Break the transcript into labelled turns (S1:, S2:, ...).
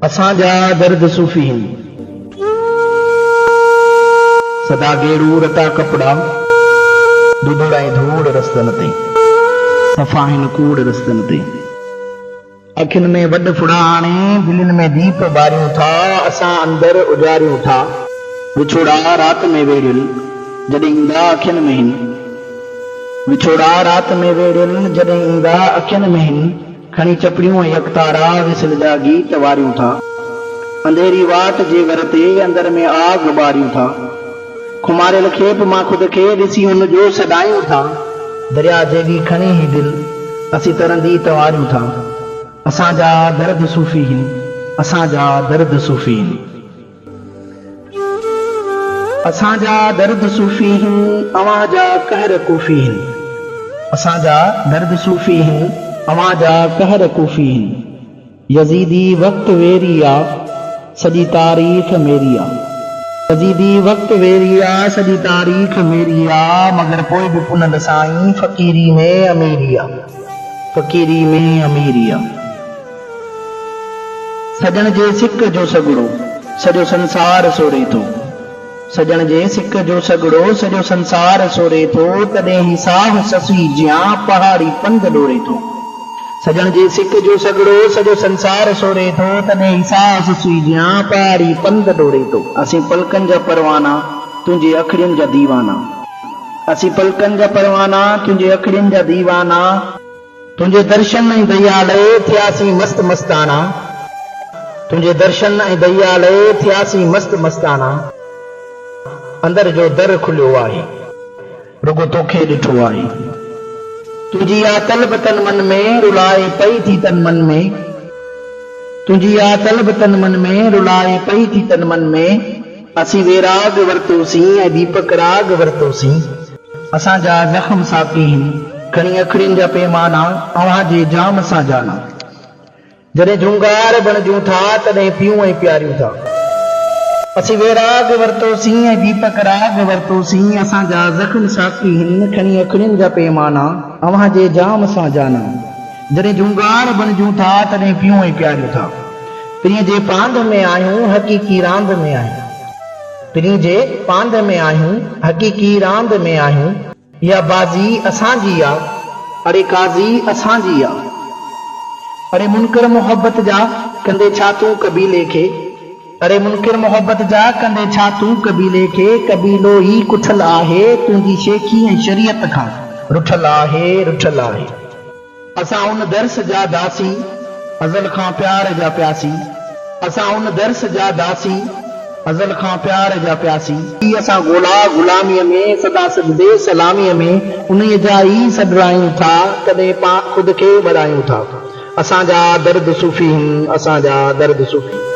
S1: असांजा दर्द सूफ़ी आहिनि। सदा गेरू रता कपड़ा दुधड़ाई धूड़ रस्तन ते सफ़ा आहिनि कूड़ रस्तन ते। अखियुनि में वॾ फुड़ा आणे दिलनि में दीप ॿारियूं था, असां अंदरि उजारियूं था। विछोड़ा रात में वेड़ियल जॾहिं ईंदा अखियुनि में हिन, विछोड़ा रात में वेड़ियल जॾहिं ईंदा अखियुनि में हिन। खणी चपड़ियूं ऐं अखतारा विसल जा गीत वारियूं था। अंधेरी वाट जे घर ते अंदर में आग ॿारियूं था। खुमारियल खेप मां ख़ुद खे ॾिसी हुन जो सॾायूं था। दरिया जेॾी खणी ही दिल असीं तरंदी तवारियूं था। असांजा दर्द सूफ़ी आहिनि, असांजा दर्द सूफ़ी आहिनि। असांजा दर्द सूफ़ी आहिनि, अवांजा कहर कूफ़ी आहिनि। असांजा दर्द सूफ़ी आहिनि, अवांजा कहर कूफ़ी आहिनि। यज़ीदी वक़्त वेरी आ, सॼी तारीख़ मेरी आ। यज़ीदी वक़्त वेरी आ, सॼी तारीख़ मेरी आ। मगर पोइ बि पुनल साईं फ़क़ीरी में अमीरी आ, फ़क़ीरी में अमीरी आ। सजण जे सिक जो सॻड़ो सॼो संसार सोरे थो। सजण जे सिक जो सॻड़ो सॼो संसार सोरे थो। तॾहिं ही साह ससी जियां पहाड़ी पंध डोरे थो। सजण जे सिक जो सॻड़ो सॼो संसार सोरे थो। तॾहिं ही साह ससी जियां पहाड़ी पंध डोरे थो। असीं पलकनि जा परवाना तुंहिंजे अखड़ियुनि जा दीवाना। असीं पलकनि जा परवाना तुंहिंजे अखड़ियुनि जा दीवाना। तुंहिंजे दर्शन ऐं दयालय थियासीं मस्त मस्ताना। तुंहिंजे दर्शन ऐं दयालय थियासीं मस्त मस्ताना। अंदर जो दर खुलियो आहे, रुगो तोखे ॾिठो आहे। तुंहिंजी आ तलब तन मन में रुलाए पई थी तन मन में। तुंहिंजी आ तलब तन मन में रुलाए पई थी तन मन में। असीं वेराग वरितोसीं ऐं दीपक राग वरितोसीं। असांजा ज़ख़्म साक़ी आहिनि, खणी अखड़ियुनि जा पैमाना अव्हांजे जाम सां जाना। जॾहिं झुंगार बणजूं था तॾहिं पियूं ऐं प्यारियूं था। असीं वेराग वरितोसीं ऐं दीपक राग वरितोसीं। असांजा ज़ख़्म साक़ी आहिनि, खणी अखड़ियुनि जा पैमाना अव्हांजे जाम सां जाना। जॾहिं झुंगार बणजूं था तॾहिं पियूं ऐं प्यारियूं था। पिरीअ जे पांध में आहियूं, हक़ीक़ी रांदि में आहियूं। पिरीअ जे पांध में आहियूं, हक़ीक़ी रांदि में आहियूं। इहा बाज़ी असांजी आ, अड़े काज़ी असांजी आ। अरे मुनकर मोहब्बत जा कंदे छा तूं कबीले खे। अरे मुनकर मोहब्बत जा कंदे छा तूं कबीले खे। कबीलो ही कुठल आहे, तुंहिंजी शेखी ऐं शरीयत खां रुठल आहे, रुठल आहे। असां उन दर्स जा दासी, अज़ल खां प्यार जा प्यासी। असां उन दर्स जा दासी, अज़ल खां प्यार जा प्यासी। असां ॻोल्हा ग़ुलामीअ में सदा सजदे सलामीअ में उन्हीअ जा ई सॾायूं था। कॾहिं ख़ुद खे वड़ायूं था। असांजा दर्द सूफ़ी आहिनि, असांजा दर्द सूफ़ी।